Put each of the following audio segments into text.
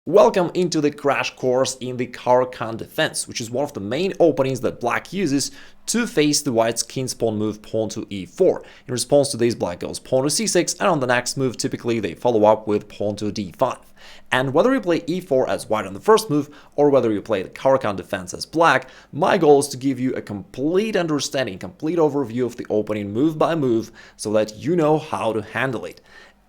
Welcome into the crash course in the Caro-Kann Defense, which is one of the main openings that black uses to face the white's king pawn move pawn to e4. In response to this, black goes pawn to c6, and on the next move typically they follow up with pawn to d5. And whether you play e4 as white on the first move, or whether you play the Caro-Kann Defense as black, my goal is to give you a complete understanding, complete overview of the opening move by move, so that you know how to handle it.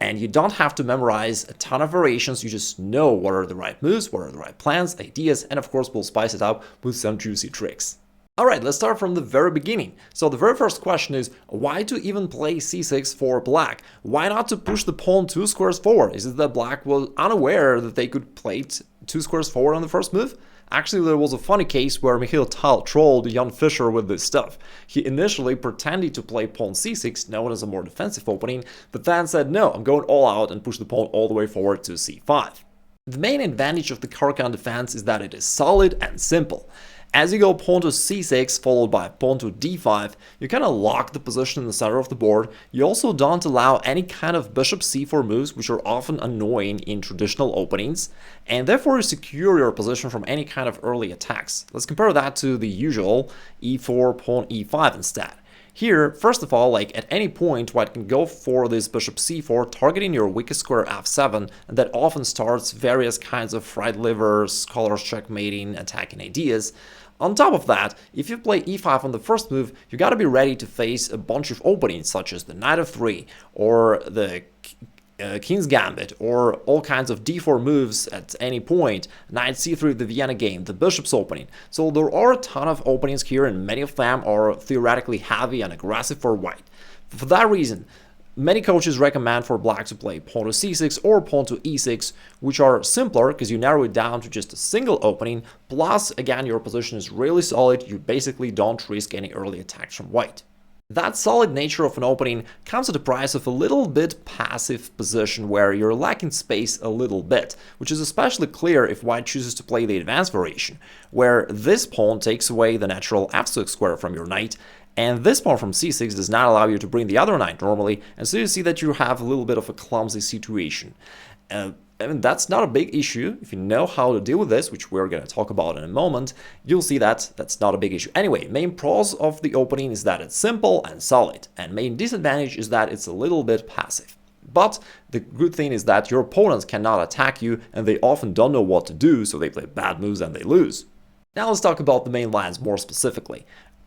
And you don't have to memorize a ton of variations, you just know what are the right moves, what are the right plans, ideas, and of course we'll spice it up with some juicy tricks. Alright, let's start from the very beginning. So the very first question is, why to even play c6 for black? Why not to push the pawn 2 squares forward? Is it that black was unaware that they could play 2 squares forward on the first move? Actually, there was a funny case where Mikhail Tal trolled Igor Fischer with this stuff. He initially pretended to play pawn c6, known as a more defensive opening, but then said, no, I'm going all out and push the pawn all the way forward to c5. The main advantage of the Caro-Kann defense is that it is solid and simple. As you go pawn to c6 followed by pawn to d5, you kind of lock the position in the center of the board. You also don't allow any kind of bishop c4 moves, which are often annoying in traditional openings, and therefore you secure your position from any kind of early attacks. Let's compare that to the usual e4, pawn e5 instead. Here, first of all, like at any point, white can go for this bishop c4, targeting your weakest square f7, and that often starts various kinds of fried livers, scholars checkmating, attacking ideas. On top of that, if you play e5 on the first move, you gotta be ready to face a bunch of openings, such as the knight f3, or the King's Gambit, or all kinds of d4 moves at any point, knight c3, the Vienna game, the bishop's opening. So there are a ton of openings here, and many of them are theoretically heavy and aggressive for white. For that reason, many coaches recommend for black to play pawn to c6 or pawn to e6, which are simpler because you narrow it down to just a single opening, plus again your position is really solid, you basically don't risk any early attacks from white. That solid nature of an opening comes at the price of a little bit passive position where you're lacking space a little bit, which is especially clear if white chooses to play the advanced variation, where this pawn takes away the natural f6 square from your knight, and this pawn from c6 does not allow you to bring the other knight normally, and so you see that you have a little bit of a clumsy situation. I mean, that's not a big issue. If you know how to deal with this, which we're going to talk about in a moment, you'll see that that's not a big issue. Anyway, main pros of the opening is that it's simple and solid, and main disadvantage is that it's a little bit passive. But the good thing is that your opponents cannot attack you, and they often don't know what to do, so they play bad moves and they lose. Now let's talk about the main lines more specifically.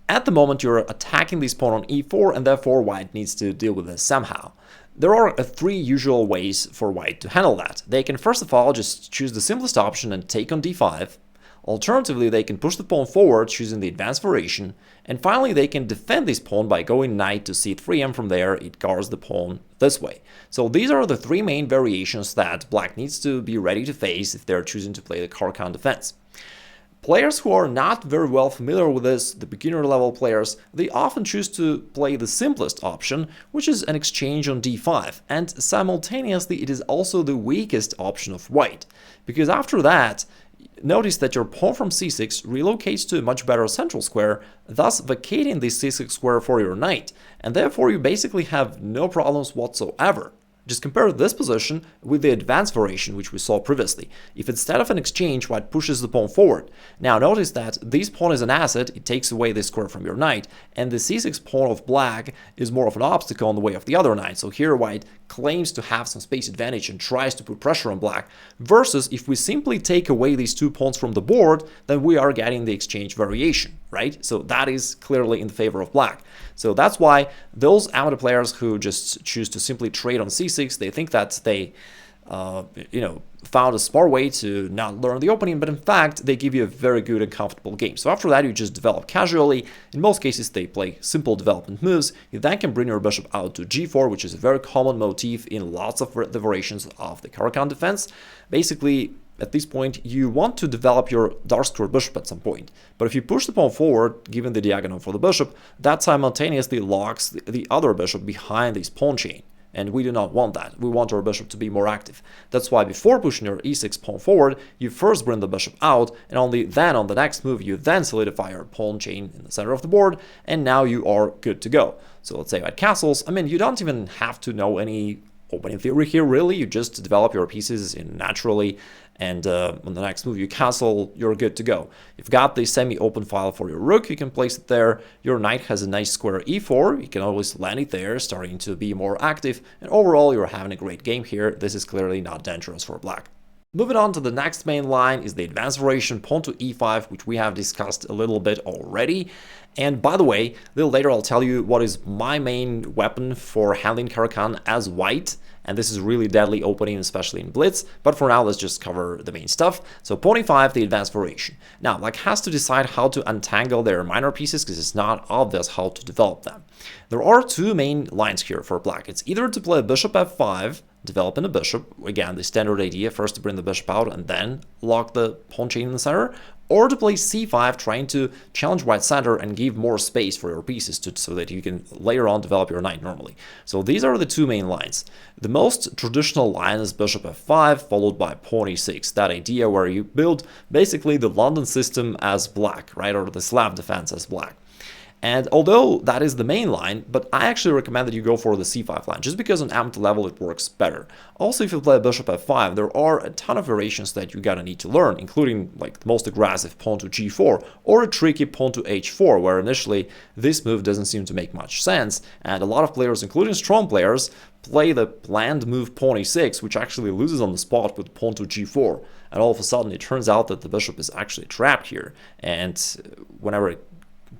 At the moment, you're attacking this pawn on e4, and therefore white needs to deal with this somehow. There are three usual ways for white to handle that. They can first of all just choose the simplest option and take on d5. Alternatively, they can push the pawn forward, choosing the advanced variation. And finally, they can defend this pawn by going knight to c3, and from there it guards the pawn this way. So these are the three main variations that black needs to be ready to face if they're choosing to play the Caro-Kann defense. Players who are not very well familiar with this, the beginner level players, they often choose to play the simplest option, which is an exchange on d5, and simultaneously it is also the weakest option of white, because after that, notice that your pawn from c6 relocates to a much better central square, thus vacating the c6 square for your knight, and therefore you basically have no problems whatsoever. Just compare this position with the advanced variation which we saw previously. If instead of an exchange, white pushes the pawn forward. Now notice that this pawn is an asset, it takes away this square from your knight, and the c6 pawn of black is more of an obstacle in the way of the other knight. So here white claims to have some space advantage and tries to put pressure on black, versus if we simply take away these two pawns from the board, then we are getting the exchange variation, right? So that is clearly in favor of black. So that's why those amateur players who just choose to simply trade on c6, they think that they found a smart way to not learn the opening, but in fact they give you a very good and comfortable game. So after that you just develop casually. In most cases they play simple development moves. You then can bring your bishop out to g4, which is a very common motif in lots of the variations of the Caro-Kann defense. Basically, at this point, you want to develop your dark square bishop at some point. But if you push the pawn forward, given the diagonal for the bishop, that simultaneously locks the other bishop behind this pawn chain. And we do not want that. We want our bishop to be more active. That's why before pushing your e6 pawn forward, you first bring the bishop out, and only then on the next move you then solidify your pawn chain in the center of the board, and now you are good to go. So let's say at castles, I mean, you don't even have to know any opening theory here, really. You just develop your pieces naturally, and on the next move you castle, you're good to go. You've got the semi-open file for your rook, you can place it there. Your knight has a nice square e4, you can always land it there, starting to be more active, and overall you're having a great game here. This is clearly not dangerous for black. Moving on to the next main line is the advanced variation pawn to e5, which we have discussed a little bit already. And by the way, a little later I'll tell you what is my main weapon for handling Caro-Kann as white, and this is really deadly opening, especially in blitz, but for now let's just cover the main stuff. So pawn e5, the advanced variation. Now, black has to decide how to untangle their minor pieces because it's not obvious how to develop them. There are two main lines here for black. It's either to play bishop f5, developing a bishop, again the standard idea, first to bring the bishop out and then lock the pawn chain in the center, or to play c5, trying to challenge white center and give more space for your pieces so that you can later on develop your knight normally. So these are the two main lines. The most traditional line is bishop f5 followed by pawn e6, that idea where you build basically the London system as black, right, or the Slav defense as black. And although that is the main line, but I actually recommend that you go for the c5 line, just because on amateur level it works better. Also, if you play bishop f5, there are a ton of variations that you gotta need to learn, including like the most aggressive pawn to g4, or a tricky pawn to h4, where initially this move doesn't seem to make much sense, and a lot of players, including strong players, play the planned move pawn e6, which actually loses on the spot with pawn to g4, and all of a sudden it turns out that the bishop is actually trapped here, and whenever it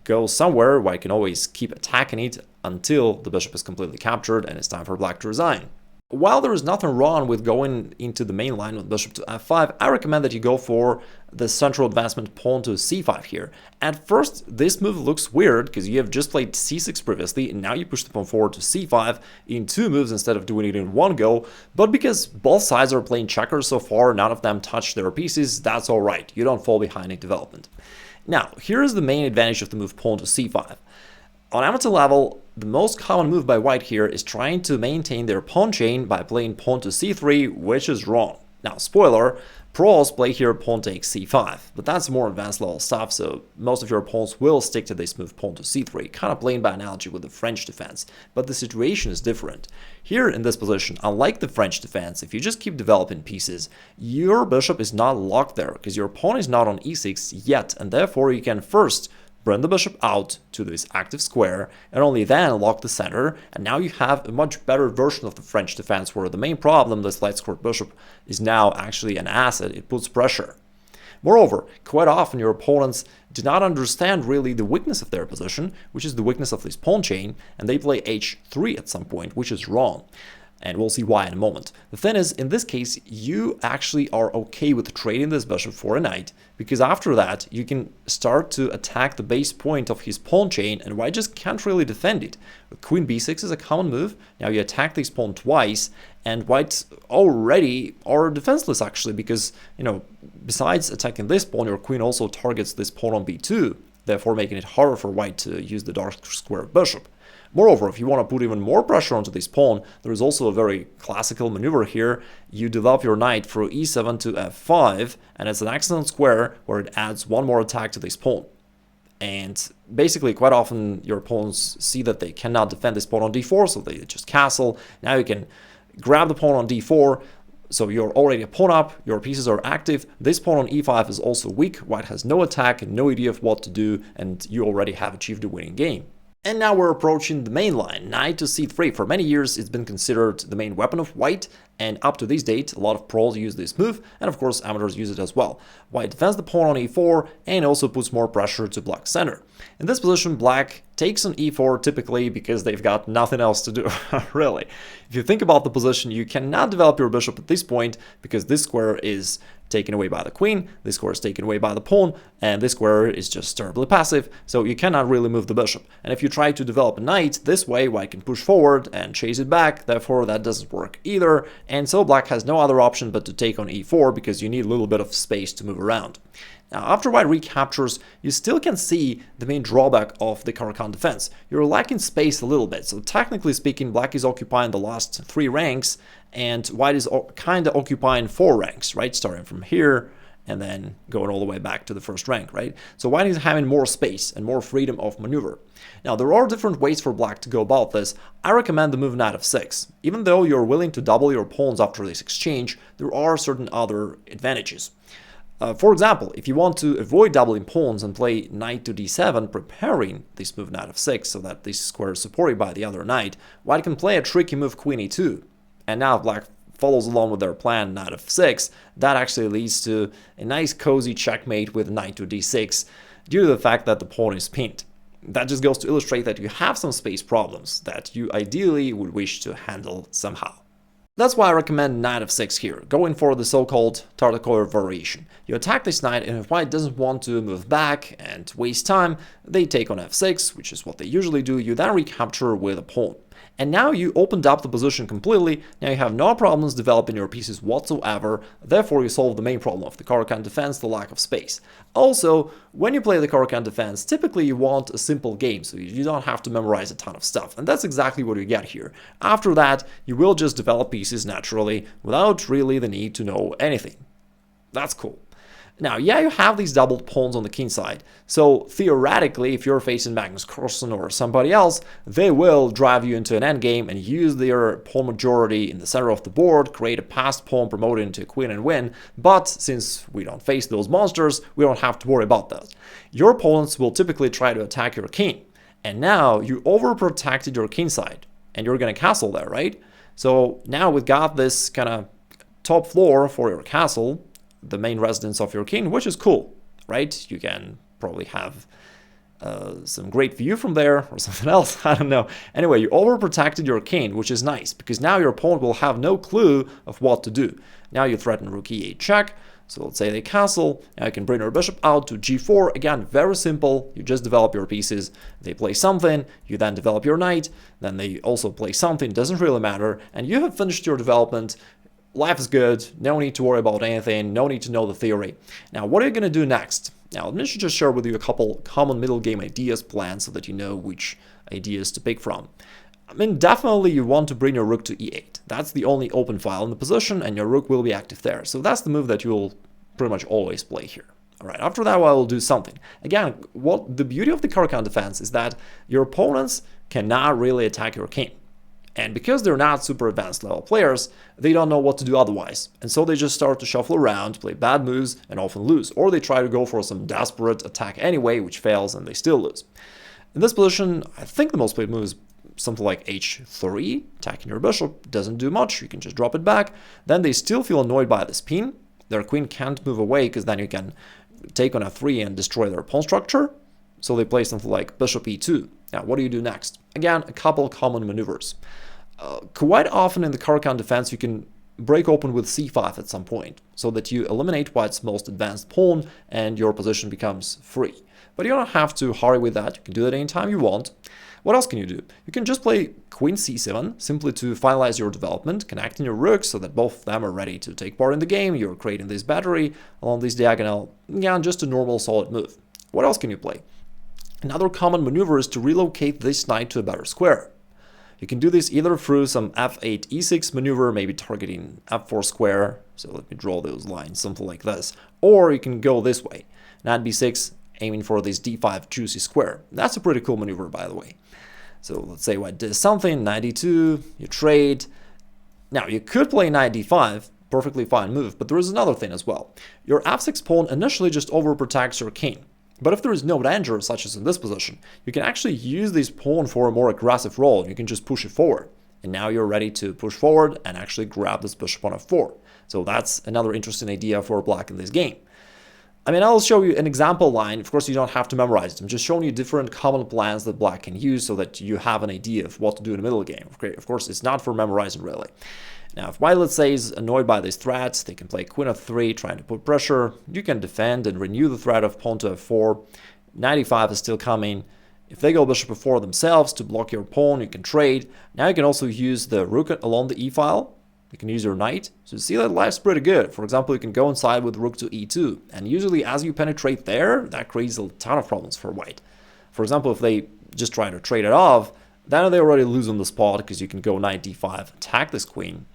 go somewhere, white can always keep attacking it until the bishop is completely captured and it's time for black to resign. While there is nothing wrong with going into the main line with bishop to f5, I recommend that you go for the central advancement pawn to c5 here. At first, this move looks weird because you have just played c6 previously and now you push the pawn forward to c5 in two moves instead of doing it in one go, but because both sides are playing checkers so far, none of them touch their pieces, that's alright, you don't fall behind in development. Now, here is the main advantage of the move pawn to c5. On amateur level, the most common move by white here is trying to maintain their pawn chain by playing pawn to c3, which is wrong. Now, spoiler, pros play here pawn takes c5, but that's more advanced level stuff, so most of your opponents will stick to this move pawn to c3, kind of playing by analogy with the French defense, but the situation is different. Here in this position, unlike the French defense, if you just keep developing pieces, your bishop is not locked there, because your pawn is not on e6 yet, and therefore you can first bring the bishop out to this active square, and only then lock the center, and now you have a much better version of the French defense, where the main problem, this light squared bishop, is now actually an asset, it puts pressure. Moreover, quite often your opponents do not understand really the weakness of their position, which is the weakness of this pawn chain, and they play h3 at some point, which is wrong. And we'll see why in a moment. The thing is, in this case, you actually are okay with trading this bishop for a knight, because after that, you can start to attack the base point of his pawn chain, and white just can't really defend it. Queen b6 is a common move. Now you attack this pawn twice, and white already are defenseless, actually, because, you know, besides attacking this pawn, your queen also targets this pawn on b2, therefore making it harder for white to use the dark square bishop. Moreover, if you want to put even more pressure onto this pawn, there is also a very classical maneuver here. You develop your knight through e7 to f5, and it's an excellent square where it adds one more attack to this pawn. And basically, quite often your opponents see that they cannot defend this pawn on d4, so they just castle. Now you can grab the pawn on d4, so you're already a pawn up, your pieces are active. This pawn on e5 is also weak, white has no attack and no idea of what to do, and you already have achieved a winning game. And now we're approaching the main line, knight to c3. For many years, it's been considered the main weapon of white, and up to this date, a lot of pros use this move, and of course, amateurs use it as well. White defends the pawn on e4, and also puts more pressure to black's center. In this position, black takes on e4 typically because they've got nothing else to do, really. If you think about the position, you cannot develop your bishop at this point because this square is taken away by the queen, this square is taken away by the pawn, and this square is just terribly passive, so you cannot really move the bishop. And if you try to develop a knight this way, white can push forward and chase it back, therefore that doesn't work either, and so black has no other option but to take on e4 because you need a little bit of space to move around. Now, after white recaptures, you still can see the main drawback of the Caro-Kann defense. You're lacking space a little bit, so technically speaking, black is occupying the last 3 ranks, and white is kind of occupying 4 ranks, right? Starting from here and then going all the way back to the first rank, right? So white is having more space and more freedom of maneuver. Now, there are different ways for black to go about this. I recommend the move knight f6. Even though you're willing to double your pawns after this exchange, there are certain other advantages. For example, if you want to avoid doubling pawns and play knight to d7, preparing this move knight f6 so that this square is supported by the other knight, white can play a tricky move queen e2. And now if black follows along with their plan knight f6, that actually leads to a nice cozy checkmate with knight to d6 due to the fact that the pawn is pinned. That just goes to illustrate that you have some space problems that you ideally would wish to handle somehow. That's why I recommend knight f6 here, going for the so-called Tartakower variation. You attack this knight, and if white doesn't want to move back and waste time, they take on f6, which is what they usually do. You then recapture with a pawn. And now you opened up the position completely. Now you have no problems developing your pieces whatsoever. Therefore, you solve the main problem of the Caro-Kann defense, the lack of space. Also, when you play the Caro-Kann defense, typically you want a simple game, so you don't have to memorize a ton of stuff. And that's exactly what you get here. After that, you will just develop pieces naturally without really the need to know anything. That's cool. Now, yeah, you have these doubled pawns on the king side, so theoretically, if you're facing Magnus Carlsen or somebody else, they will drive you into an endgame and use their pawn majority in the center of the board, create a passed pawn, promote it into a queen and win, but since we don't face those monsters, we don't have to worry about that. Your opponents will typically try to attack your king, and now you overprotected your king side, and you're going to castle there, right? So now we've got this kind of top floor for your castle, the main residence of your king, which is cool, right? You can probably have some great view from there or something else, I don't know. Anyway, you overprotected your king, which is nice, because now your opponent will have no clue of what to do. Now you threaten rook e8 check, so let's say they castle, now you can bring your bishop out to g4, again, very simple, you just develop your pieces, they play something, you then develop your knight, then they also play something, doesn't really matter, and you have finished your development. Life is good, no need to worry about anything, no need to know the theory. Now, what are you going to do next? Now, let me just share with you a couple common middle game ideas planned so that you know which ideas to pick from. I mean, definitely you want to bring your rook to e8. That's the only open file in the position, and your rook will be active there. So that's the move that you'll pretty much always play here. All right, after that, I will do something. Again, what the beauty of the Caro-Kann defense is that your opponents cannot really attack your king. And because they're not super advanced level players, they don't know what to do otherwise. And so they just start to shuffle around, play bad moves, and often lose. Or they try to go for some desperate attack anyway, which fails, and they still lose. In this position, I think the most played move is something like h3, attacking your bishop. Doesn't do much, you can just drop it back. Then they still feel annoyed by this pin. Their queen can't move away, because then you can take on f3 and destroy their pawn structure. So they play something like bishop e2. Now, what do you do next? Again, a couple common maneuvers. Quite often in the Caro-Kann defense, you can break open with c5 at some point, so that you eliminate white's most advanced pawn and your position becomes free. But you don't have to hurry with that, you can do that anytime you want. What else can you do? You can just play queen c7, simply to finalize your development, connecting your rooks so that both of them are ready to take part in the game. You're creating this battery along this diagonal. Again, just a normal solid move. What else can you play? Another common maneuver is to relocate this knight to a better square. You can do this either through some f8 e6 maneuver, maybe targeting f4 square, so let me draw those lines, something like this, or you can go this way, knight b6, aiming for this d5 juicy square. That's a pretty cool maneuver, by the way. So let's say white does something, knight d2, you trade. Now you could play knight d5, perfectly fine move, but there is another thing as well. Your f6 pawn initially just overprotects your king. But if there is no danger, such as in this position, you can actually use this pawn for a more aggressive role. You can just push it forward. And now you're ready to push forward and actually grab this bishop on f4. So that's another interesting idea for black in this game. I mean, I'll show you an example line. Of course, you don't have to memorize it. I'm just showing you different common plans that black can use so that you have an idea of what to do in the middle game. Okay, of course, it's not for memorizing, really. Now, if white, let's say, is annoyed by these threats, they can play queen f3, trying to put pressure. You can defend and renew the threat of pawn to f4. Knight e5 is still coming. If they go bishop f4 themselves to block your pawn, you can trade. Now you can also use the rook along the e-file. You can use your knight. So you see that life's pretty good. For example, you can go inside with rook to e2. And usually as you penetrate there, that creates a ton of problems for white. For example, if they just try to trade it off, then they already lose on the spot because you can go knight d5, attack this queen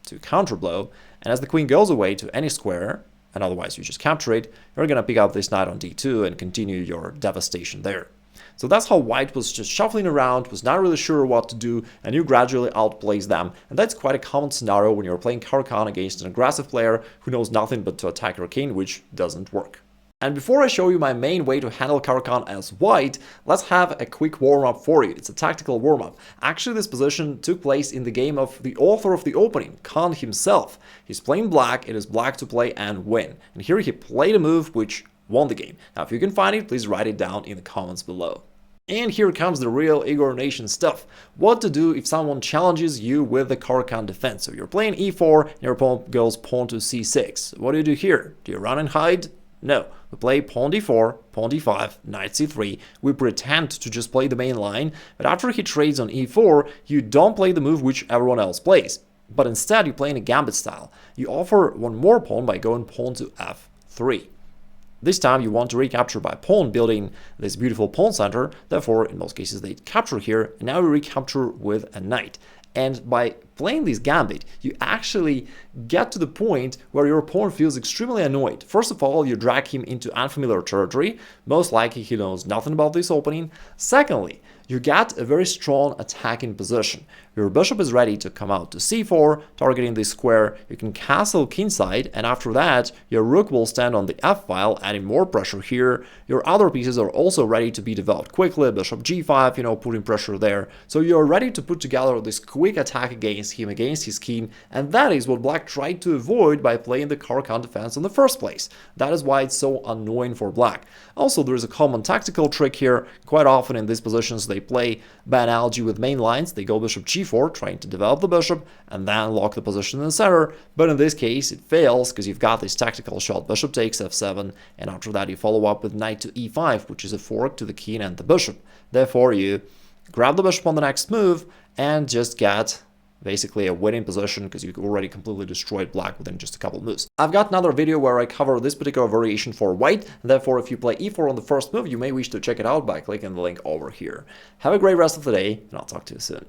to counterblow, and as the queen goes away to any square, and otherwise you just capture it, you're gonna pick up this knight on d2 and continue your devastation there. So that's how white was just shuffling around, was not really sure what to do, and you gradually outplays them. And that's quite a common scenario when you're playing Caro-Kann against an aggressive player who knows nothing but to attack your king, which doesn't work. And before I show you my main way to handle Caro-Kann as white, let's have a quick warm-up for you. It's a tactical warm-up. Actually, this position took place in the game of the author of the opening, Kann himself. He's playing black, it is black to play and win. And here he played a move which won the game. Now, if you can find it, please write it down in the comments below. And here comes the real IgorNation stuff. What to do if someone challenges you with the Caro-Kann defense. So you're playing e4, and your opponent goes pawn to c6. What do you do here? Do you run and hide? No. We play pawn d4, pawn d5, knight c3. We pretend to just play the main line, but after he trades on e4, you don't play the move which everyone else plays. But instead, you play in a gambit style. You offer one more pawn by going pawn to f3. This time you want to recapture by pawn, building this beautiful pawn center. Therefore, in most cases, they capture here, and now we recapture with a knight. And by playing this gambit, you actually get to the point where your opponent feels extremely annoyed. First of all, you drag him into unfamiliar territory. Most likely he knows nothing about this opening. Secondly, you get a very strong attacking position. Your bishop is ready to come out to c4, targeting this square. You can castle kingside, and after that, your rook will stand on the f-file, adding more pressure here. Your other pieces are also ready to be developed quickly. Bishop g5, putting pressure there. So you're ready to put together this quick attack against him, against his king, and that is what black tried to avoid by playing the Caro-Kann defense in the first place. That is why it's so annoying for black. Also, there is a common tactical trick here. Quite often in these positions, they play, by analogy with main lines, they go bishop g4, trying to develop the bishop, and then lock the position in the center. But in this case, it fails, because you've got this tactical shot, bishop takes f7, and after that you follow up with knight to e5, which is a fork to the king and the bishop. Therefore, you grab the bishop on the next move, and just get basically a winning position because you already completely destroyed black within just a couple moves. I've got another video where I cover this particular variation for white, and therefore if you play e4 on the first move, you may wish to check it out by clicking the link over here. Have a great rest of the day, and I'll talk to you soon.